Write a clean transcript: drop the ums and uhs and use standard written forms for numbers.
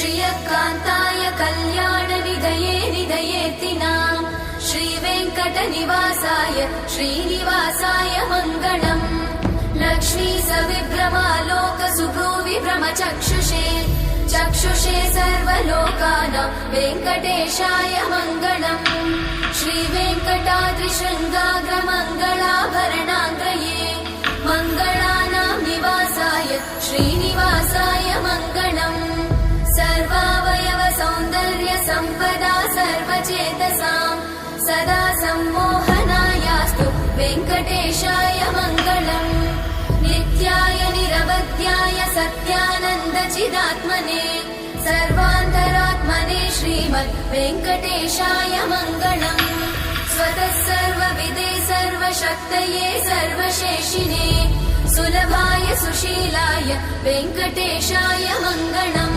श्रियकान्ताय कल्याणनिधये निधयेतिनाम् श्रीवेङ्कटनिवासाय श्रीनिवासाय मङ्गलम् लक्ष्मी सविभ्रमालोक सुभ्रूविभ्रमचक्षुषे चक्षुषे सर्वलोकानां वेङ्कटेशाय मङ्गलम् श्रीवेङ्कटाद्रिशृङ्गाग्रमङ्गलाभरणाङ्गये मङ्गलानां निवासाय श्रीनिवासाय मङ्गलम् सर्वावयव सौन्दर्य सम्पदा सर्वचेतसां सदा सम्मोहनायास्तु वेङ्कटेशाय मङ्गलम् नित्याय निरवध्याय सत्यानन्दचिदात्मने सर्वान्तरात्मने श्रीमद् वेङ्कटेशाय मङ्गलम् स्वतः सर्वविदे सर्वशक्तये सर्वशेषिने सुलभाय सुशीलाय वेङ्कटेशाय मङ्गलम्।